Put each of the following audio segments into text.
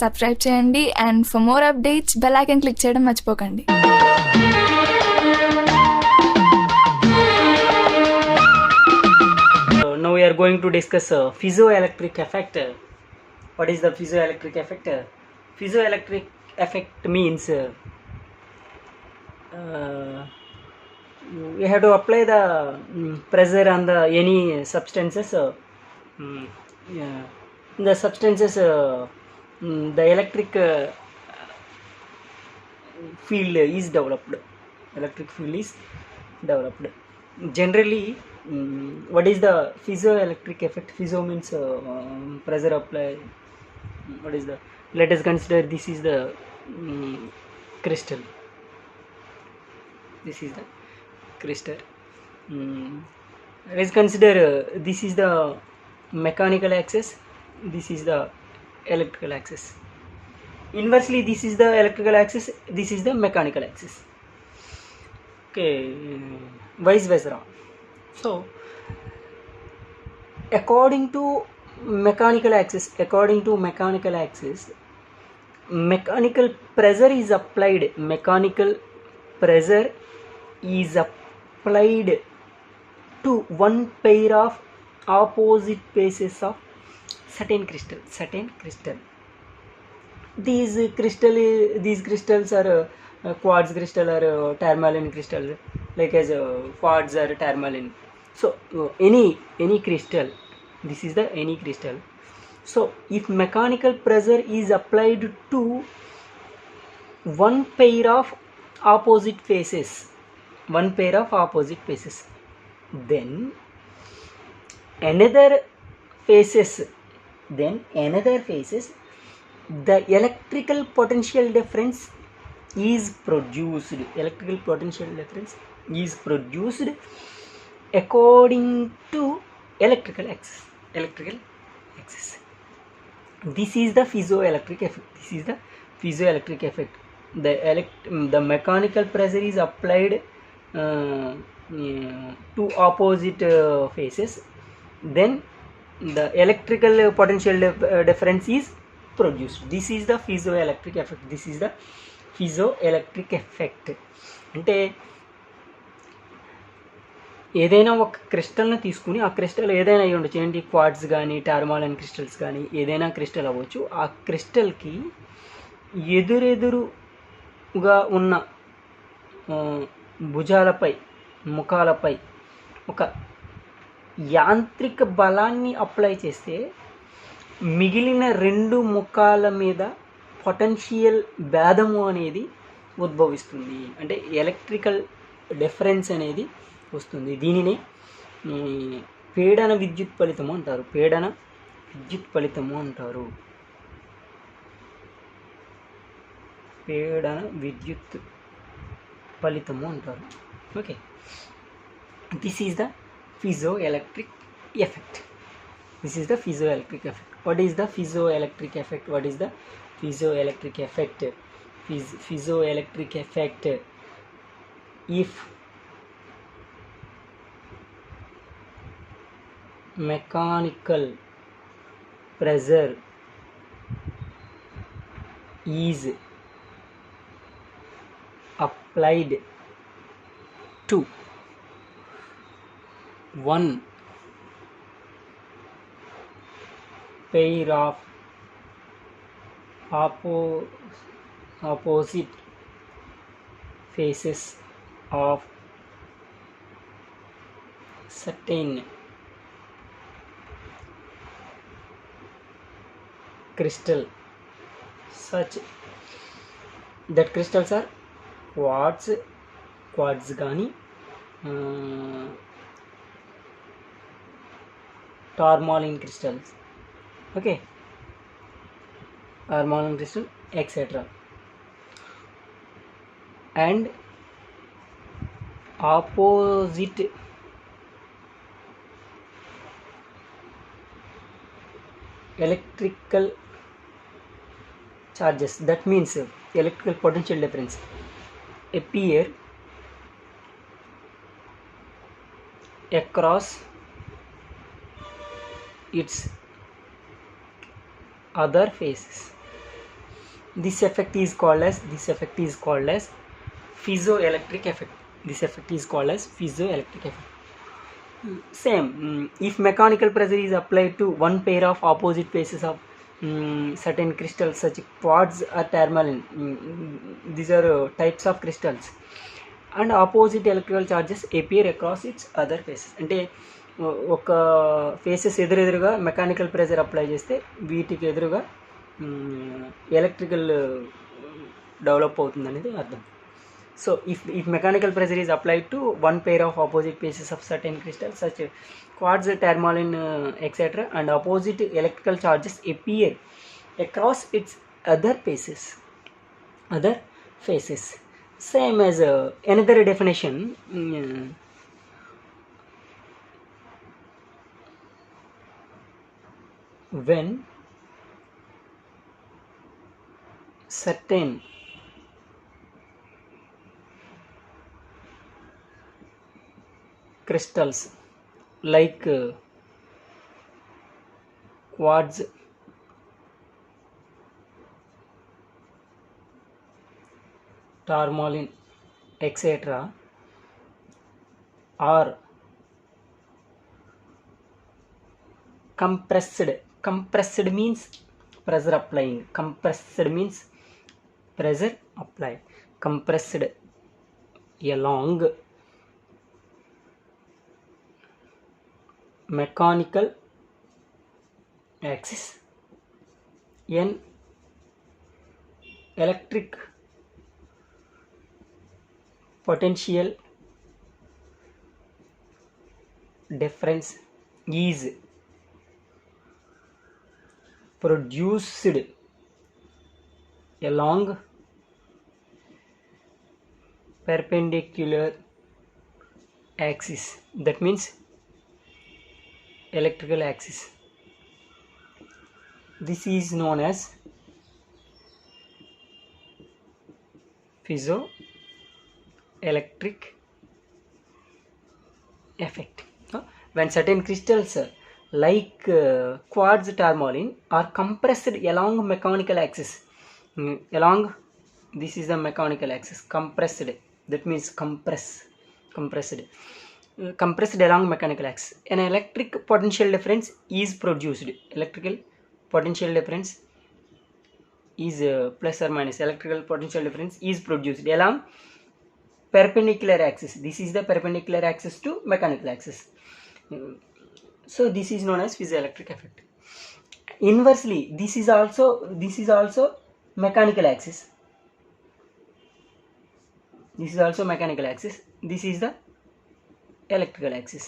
Subscribe చేయండి and for more updates bell icon click చేయడం మర్చిపోకండి. Now we are going to discuss piezoelectric effect. What is the piezoelectric effect? Piezoelectric effect means we have to apply the pressure on the any substances. The substances, the electric field is developed. Electric field is developed. Generally, what is the piezoelectric effect? Piezo means pressure apply. What is the? Let us consider this is the crystal. This is the crystal. Let's consider this is the mechanical axis. This is the electrical axis. Inversely, this is the electrical axis. This is the mechanical axis. Okay, vice versa. So, according to mechanical axis, mechanical pressure is applied. Mechanical pressure is applied to one pair of opposite faces of certain crystal. These crystals are quartz crystal or tourmaline crystal, like as quartz or tourmaline. So any crystal, this is the any crystal. So if mechanical pressure is applied to one pair of opposite faces, then another faces, the electrical potential difference is produced. According to electrical axis. This is the piezoelectric effect. The mechanical pressure is applied to opposite faces, then the electrical potential difference is produced. This is the piezoelectric effect. అంటే ఏదైనా ఒక క్రిస్టల్ని తీసుకుని, ఆ crystal ఏదైనా అయ్యి ఉండొచ్చు, ఏంటి quartz కానీ టర్మాలైన్ క్రిస్టల్స్ కానీ ఏదైనా క్రిస్టల్ అవ్వచ్చు. ఆ క్రిస్టల్కి ఎదురెదురుగా ఉన్న భుజాలపై, ముఖాలపై ఒక యాంత్రిక బలాన్ని అప్లై చేస్తే మిగిలిన రెండు ముఖాల మీద పొటెన్షియల్ భేదము అనేది ఉద్భవిస్తుంది. అంటే ఎలక్ట్రికల్ డిఫరెన్స్ అనేది వస్తుంది. దీనిని పీడన విద్యుత్ ఫలితము అంటారు. Okay, this is the piezoelectric effect. What is the piezoelectric effect? Piezoelectric effect, if mechanical pressure is applied to one pair of opposite faces of certain crystal, such that crystals are quartz కానీ tourmaline crystals, okay, tourmaline crystal, etc. and opposite electrical charges, that means electrical potential difference, appear across its other faces. This effect is called as piezoelectric effect. This effect is called as piezoelectric effect. Same, if mechanical pressure is applied to one pair of opposite faces of certain crystals such quartz or tourmaline, these are types of crystals, and opposite electrical charges appear across its other faces. అంటే ఒక faces ఎదురెదురుగా mechanical pressure apply చేస్తే వీటికి ఎదురుగా electrical develop అవుతుంది అనేది అర్థం. So if mechanical pressure is applied to one pair of opposite faces of certain crystals such quartz, tourmaline, etc., and opposite electrical charges appear across its other faces. Same as another definition. When certain crystals like quartz, tourmaline, etc., are compressed means pressure applying, compressed means pressure applied, compressed along mechanical axis, an electric potential difference is produced along perpendicular axis, that means electrical axis. This is known as piezoelectric effect. When certain crystals like quartz, tourmaline are compressed along mechanical axis, along, this is the mechanical axis, compressed, that means compressed along mechanical axis, an electric potential difference is produced. Electrical potential difference is plus or minus, electrical potential difference is produced along perpendicular axis. This is the perpendicular axis to mechanical axis. So this is known as piezoelectric effect. Inversely, this is also mechanical axis. This is also mechanical axis. This is the electrical axis,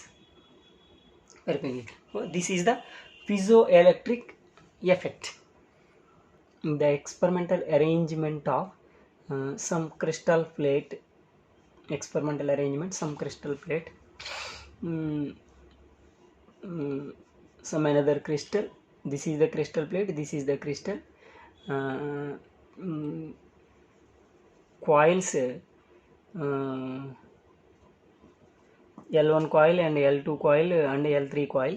perpendicular. This is the piezoelectric effect. The experimental arrangement of some crystal plate, some another crystal. This is the crystal plate, this is the crystal, coils, L1 coil and L2 coil and L3 coil,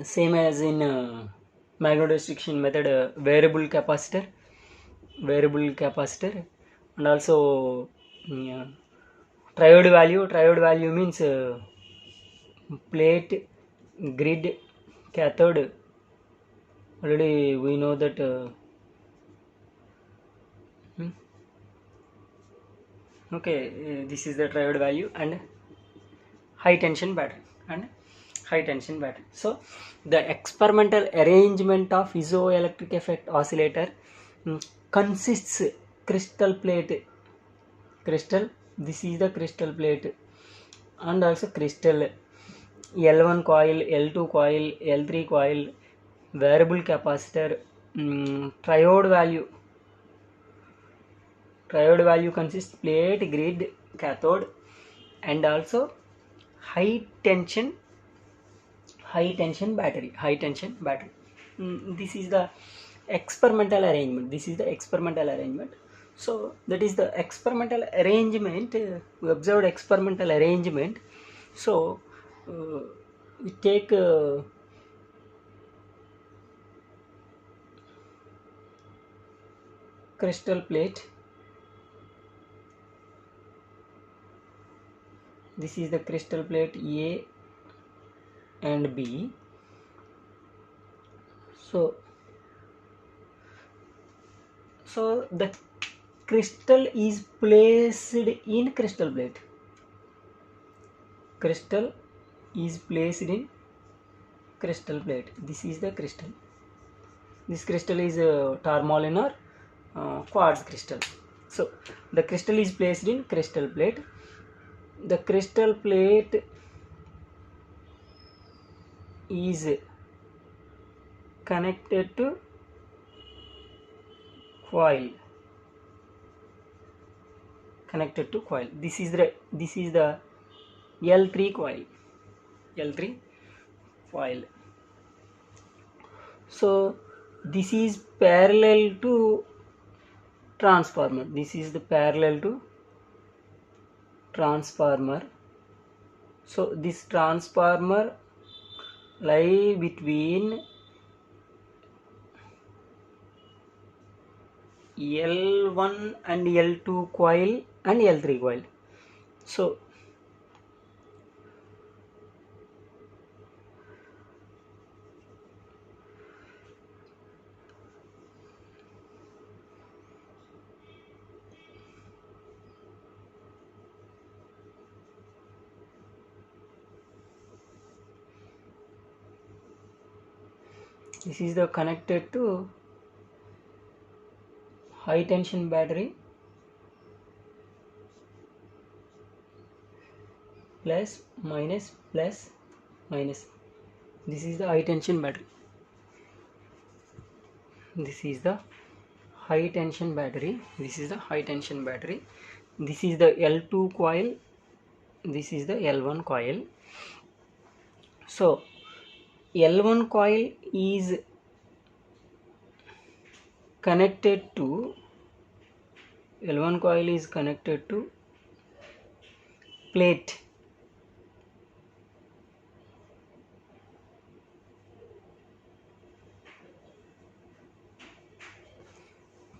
same as in magnetorestriction method, variable capacitor, and also triode value means plate, grid, cathode. Already we know that okay, this is the triode value and high tension battery. So the experimental arrangement of piezoelectric effect oscillator consists crystal, this is the crystal plate, and also crystal, L1 coil, L2 coil, L3 coil, variable capacitor, triode value consists plate, grid, cathode, and also high tension battery. This is the experimental arrangement. So that is the experimental arrangement, we observed experimental arrangement. So we take crystal plate. This is the crystal plate A and B. So the crystal is placed in crystal plate. Crystal is placed in crystal plate. This is the crystal. This crystal is tourmaline or quartz crystal. So the crystal is placed in crystal plate. The crystal plate is connected to coil. Connected to coil. This is the L3 coil. L3 coil. So this is parallel to transformer. This is the parallel to transformer. So this transformer lie between L1 and L2 coil and L3 coil. So this is the connected to high tension battery plus minus. This is the high tension battery. This is the high tension battery. This is the high tension battery. This is the L2 coil. This is the L1 coil. So L1 coil is connected to plate.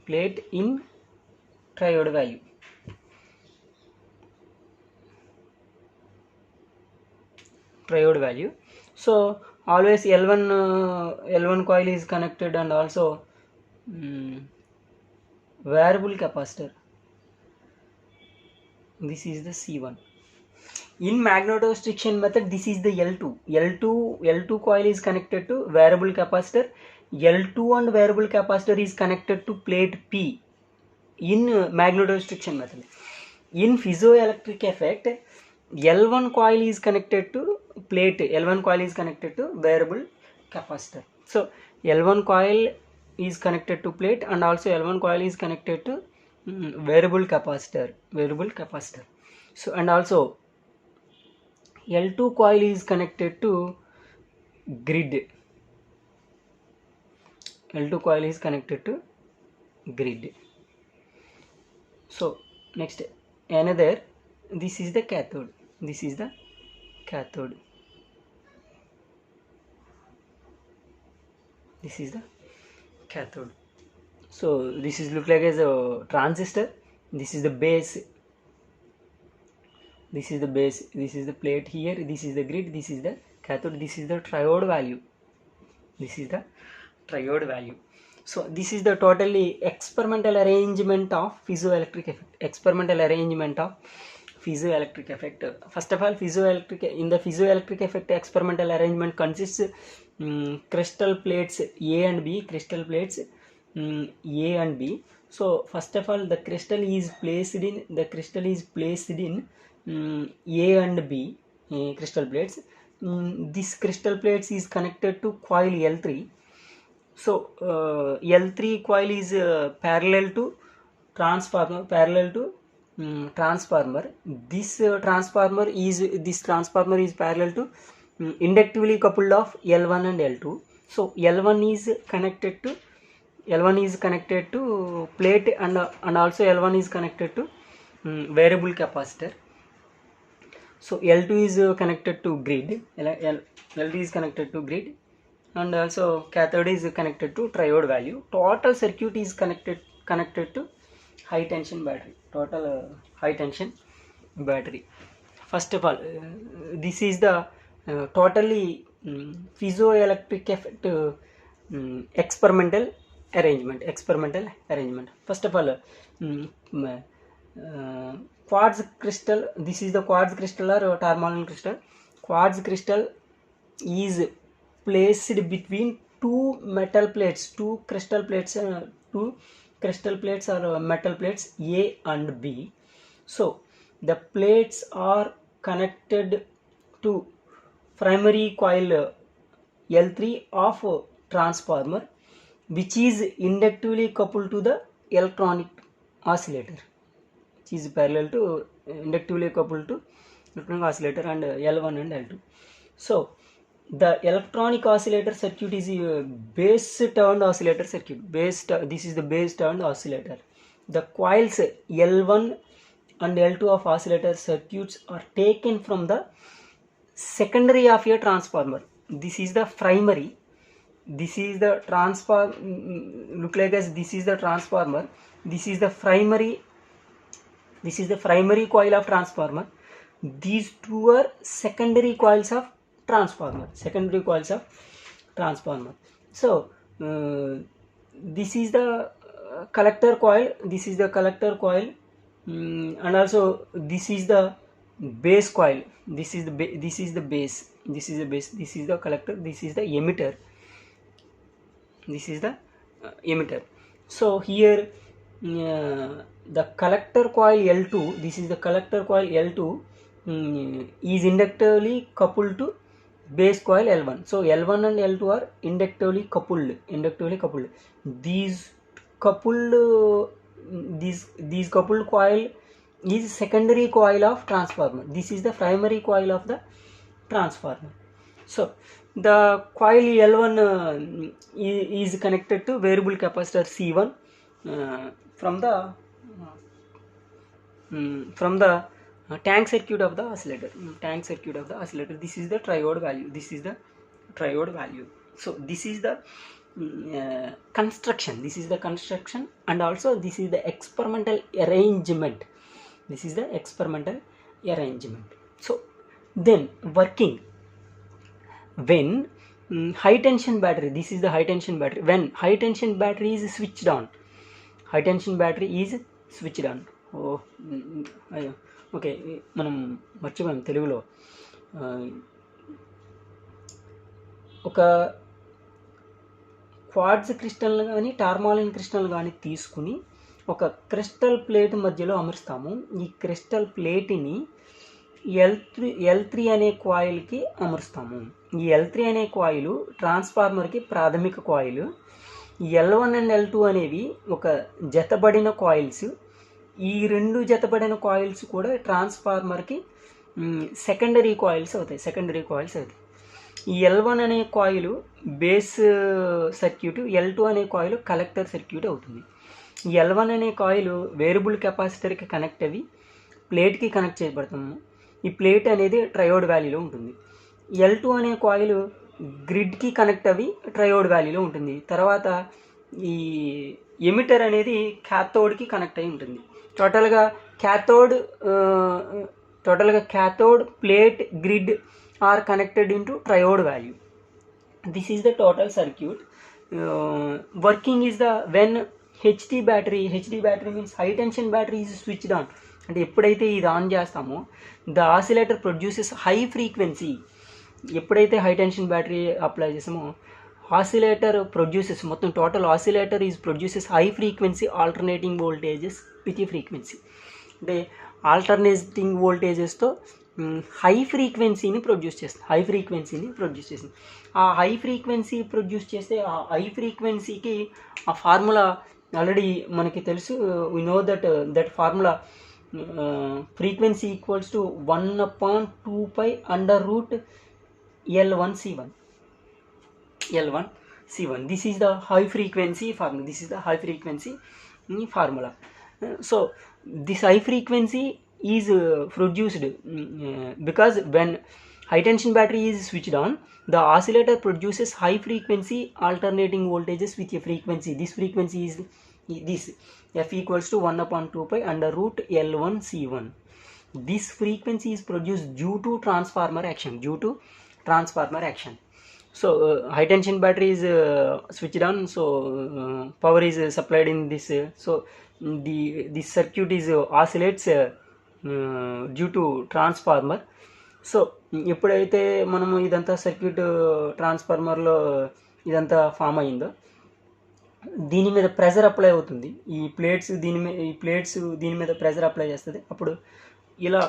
Plate in triode value. So always L1 coil is connected, and also variable capacitor. This is the C1. In magnetostriction method, this is the L2 coil is connected to variable capacitor. L2 and variable capacitor is connected to plate P in magnetostriction method. In piezoelectric effect, L1 coil is connected to plate. L1 coil is connected to variable capacitor. So L1 coil is connected to plate, and also L1 coil is connected to variable capacitor. So and also L2 coil is connected to grid. So next, another, this is the cathode. This is the cathode. So this is look like as a transistor. This is the base. This is the plate here. This is the grid. This is the cathode. This is the triode value. So this is the totally experimental arrangement of piezoelectric effect. First of all, in the piezoelectric effect, experimental arrangement consists crystal plates A and B. So first of all, the crystal is placed in A and B crystal plates. This crystal plates is connected to coil L3. So L3 coil is parallel to transformer. This transformer is parallel to inductively coupled of L1 and L2. So L1 is connected to plate, and also L1 is connected to variable capacitor. So L2 is connected to grid. L2 is connected to grid, and also cathode is connected to triode value. Total circuit is connected to high tension battery, total high tension battery. First of all, this is the totally piezoelectric effect experimental arrangement. First of all, quartz crystal, this is the quartz crystal or tourmaline crystal. Quartz crystal is placed between two crystal plates or metal plates A and B. So the plates are connected to primary coil L3 of transformer, which is inductively coupled to the electronic oscillator, which is parallel to inductively coupled to electronic oscillator, and L1 and L2. So the electronic oscillator circuit is a base turned oscillator circuit. This is the base turned oscillator. The coils L1 and L2 of oscillator circuits are taken from the secondary of a transformer. This is the primary. This is the look like as this is the transformer. This is the primary. This is the primary coil of transformer. These two are secondary coils of transformer. So this is the collector coil. And also this is the base coil. This is the base. This is the collector. This is the emitter. So here the collector coil L2, this is the collector coil L2 is inductively coupled to base coil L1. So L1 and L2 are inductively coupled. These coupled coil is secondary coil of transformer. This is the primary coil of the transformer. So the coil L1 is connected to variable capacitor C1 from the tank circuit of the oscillator. This is the triode value. So this is the construction. And also this is the experimental arrangement. So then working when high tension battery, this is the high tension battery. When high tension battery is switched on, okay, మనం మర్చిపోయాం తెలుగులో. ఒక quartz crystal కానీ టార్మాలిన్ crystal కానీ తీసుకుని ఒక crystal plate మధ్యలో అమరుస్తాము. ఈ క్రిస్టల్ ప్లేట్ని L3 అనే కాయిల్కి అమరుస్తాము. ఈ L3 అనే కాయిల్ ట్రాన్స్ఫార్మర్కి ప్రాథమిక కాయిల్. L1 అండ్ L2 అనేవి ఒక జతబడిన కాయిల్స్. ఈ రెండు జతబడిన కాయిల్స్ కూడా ట్రాన్స్ఫార్మర్కి సెకండరీ కాయిల్స్ అవుతాయి. ఈ L1 అనే కాయిల్ బేస్ సర్క్యూట్, L2 అనే కాయిల్ కలెక్టర్ సర్క్యూట్ అవుతుంది. ఈ L1 అనే కాయిల్ వేరియబుల్ కెపాసిటర్కి కనెక్ట్ అవి ప్లేట్కి కనెక్ట్ చేయబడతాము. ఈ ప్లేట్ అనేది ట్రయోడ్ వ్యాలీలో ఉంటుంది. L2 అనే కాయిల్ గ్రిడ్కి కనెక్ట్ అవి ట్రయోడ్ వ్యాలీలో ఉంటుంది. తర్వాత ఈ ఎమిటర్ అనేది క్యాథోడ్కి కనెక్ట్ అయి ఉంటుంది. టోటల్గా cathode plate grid are connected into triode valve. This is the total circuit. Working is the when HT battery means high tension battery is switched on. అంటే ఎప్పుడైతే ఇది ఆన్ చేస్తామో the oscillator produces high frequency. ఎప్పుడైతే high tension battery apply చేసామో oscillator produces, మొత్తం total oscillator is produces high frequency alternating voltages with frequency. అంటే alternating వోల్టేజెస్తో high ఫ్రీక్వెన్సీని ప్రొడ్యూస్ చేస్తుంది. ఆ హై ఫ్రీక్వెన్సీ ప్రొడ్యూస్ చేస్తే ఆ హై ఫ్రీక్వెన్సీకి ఆ ఫార్ములా ఆల్రెడీ మనకి తెలుసు. We know that formula frequency equals to 1/2π √ L1C1. This is the high frequency formula. So this high frequency is produced because when high tension battery is switched on, the oscillator produces high frequency alternating voltages with a frequency. This frequency is this f equals to 1 upon 2 pi under root L1 C1. This frequency is produced due to transformer action. So high tension battery is switched on, so power is supplied in this, so this circuit is oscillates due to transformer. So ఎప్పుడైతే మనము ఇదంతా circuit ట్రాన్స్ఫార్మర్లో ఇదంతా form అయిందో, దీని మీద pressure apply అవుతుంది. ఈ ప్లేట్స్ దీని మీద ప్రెజర్ అప్లై చేస్తుంది. అప్పుడు ఇలా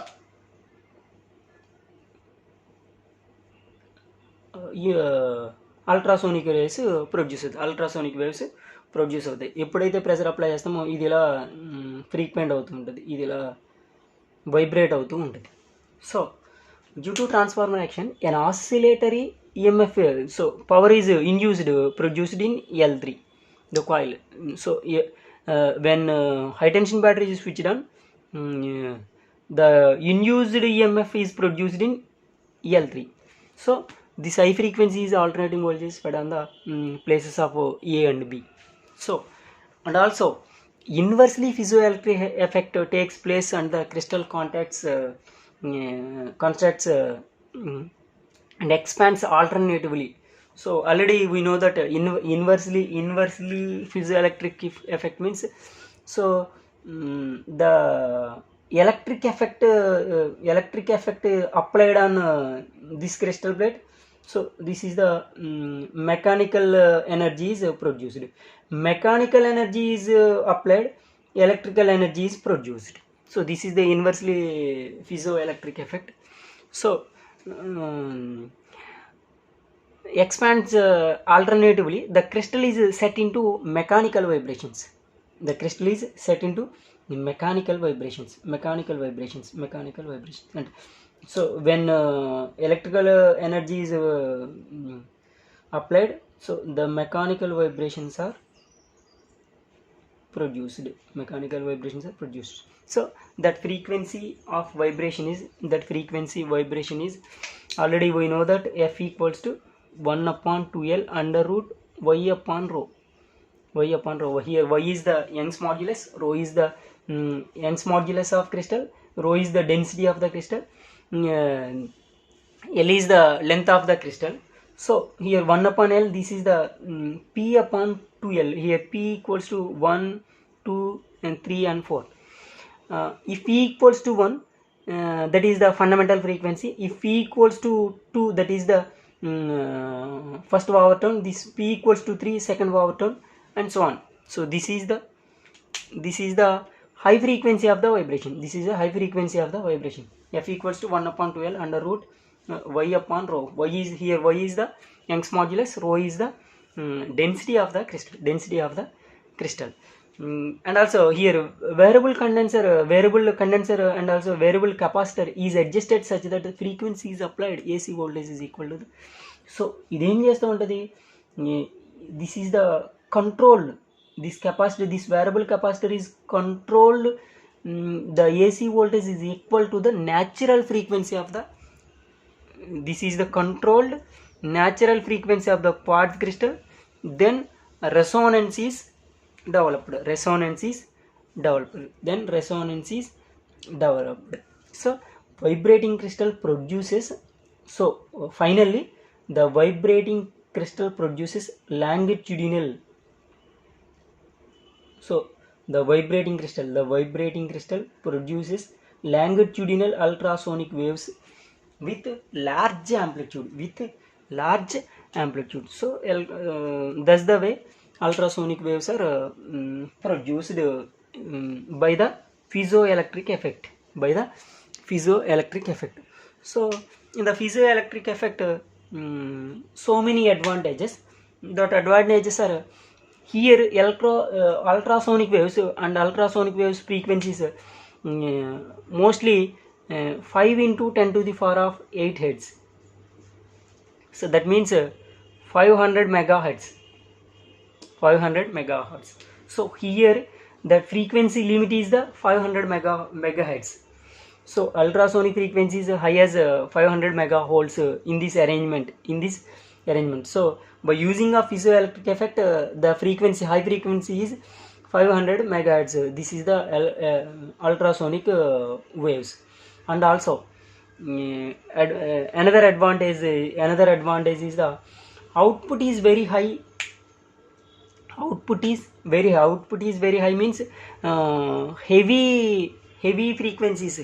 అల్ట్రాసోనిక్ వేవ్స్ ప్రొడ్యూస్ అవుతాయి. ఎప్పుడైతే ప్రెజర్ అప్లై చేస్తామో ఇది ఇలా ఫ్రీక్వెంట్ అవుతూ ఉంటుంది, ఇది ఇలా వైబ్రేట్ అవుతూ ఉంటుంది. So due to transformer action, an oscillatory EMF, so power is induced, produced in L3, the coil. So when high tension battery is switched on, the induced EMF is produced in L3. So this high frequency is alternating voltages fed on the places of A and B. So and also inversely piezoelectric effect takes place and the crystal constructs and expands alternatively. So already we know that inversely piezoelectric effect means, so the electric effect applied on this crystal plate, so this is the mechanical energy is produced. Mechanical energy is applied, electrical energy is produced. So this is the inversely piezoelectric effect. So expands alternatively, the crystal is set into mechanical vibrations. And so when electrical energy is applied, so the mechanical vibrations are produced. So that frequency vibration is already we know that f equals to 1 upon 2L under root y upon rho. Here y is the Young's modulus, rho is the Young's modulus of crystal, rho is the density of the crystal, L is the length of the crystal. So here 1 upon L, this is the P upon 2L. Here P equals to 1, 2 and 3 and 4. If P equals to 1, that is the fundamental frequency. If P equals to 2, that is the first overtone. This P equals to 3, second overtone, and so on. So this is the high frequency of the vibration. F equals to 1 upon 2L under root y upon rho. Y is the Young's modulus, rho is the density of the crystal. And also here variable condenser and also variable capacitor is adjusted such that the frequency is applied, AC voltage is equal to the, so idem chestha untadi, this is the controlled, this variable capacitor is controlled, the AC voltage is equal to the natural frequency of the, this is the controlled natural frequency of the quartz crystal. Then resonance is developed. So vibrating crystal produces, so finally the vibrating crystal produces longitudinal, so the vibrating crystal produces longitudinal ultrasonic waves with large amplitude. So that's the way ultrasonic waves are produced by the piezoelectric effect. So in the piezoelectric effect, so many advantages. That advantages are here ultrasonic waves and ultrasonic waves frequencies mostly 5 into 10 to the power of 8 hertz. So that means 500 megahertz. So here the frequency limit is the 500 megahertz. So ultrasonic frequency is high as 500 megahertz in this arrangement. So by using a piezoelectric effect, the frequency, high frequency is 500 megahertz. This is the ultrasonic waves. And also another advantage is the output is very high. Output is very high means high frequencies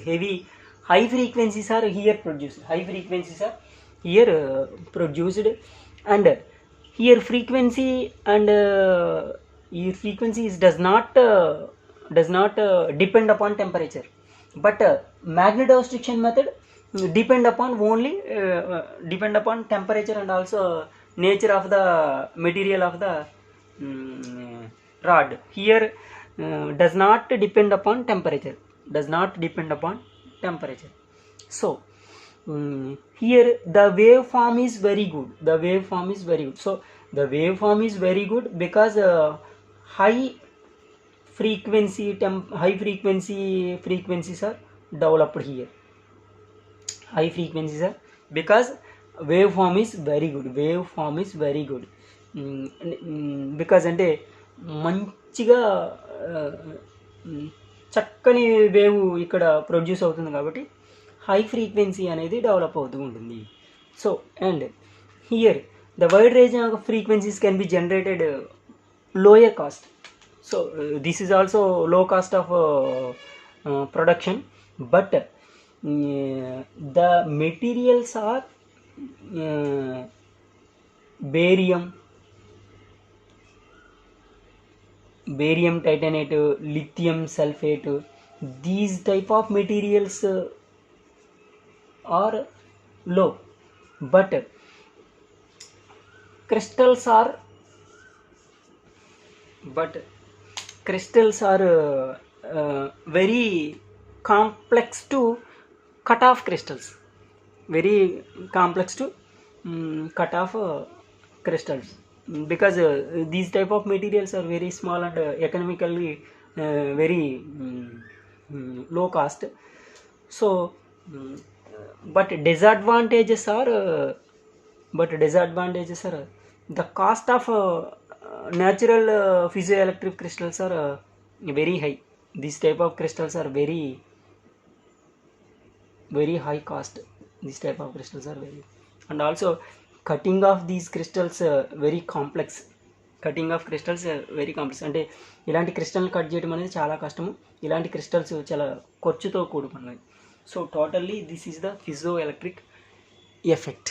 are here produced. And here frequency does not depend upon temperature, but magnetostriction method depend upon temperature and also nature of the material of the rod. Here does not depend upon temperature. So here the waveform is very good. So the waveform is very good because high frequencies are developed here. High frequencies are because waveform is very good. Because అంటే మంచిగా చక్కని wave ఇక్కడ produce అవుతుంది కాబట్టి high frequency అనేది develop అవుతూ ఉంటుంది. So and here the wide range of frequencies can be generated lower cost. So this is also low cost of production, but the materials are barium titanate, lithium sulfate. These type of materials are low, but crystals are very complex to cut off crystals. Because these type of materials are very small and economically very low cost. So but disadvantages are the cost of natural piezoelectric crystals are very high. These type of crystals are very high cost. These type of crystals are very, and also cutting off these crystals very complex. అంటే ఇలాంటి క్రిస్టల్ని cut చేయడం అనేది చాలా కష్టము. ఇలాంటి crystals చాలా ఖర్చుతో కూడుకున్నవి. So totally this is the piezoelectric effect.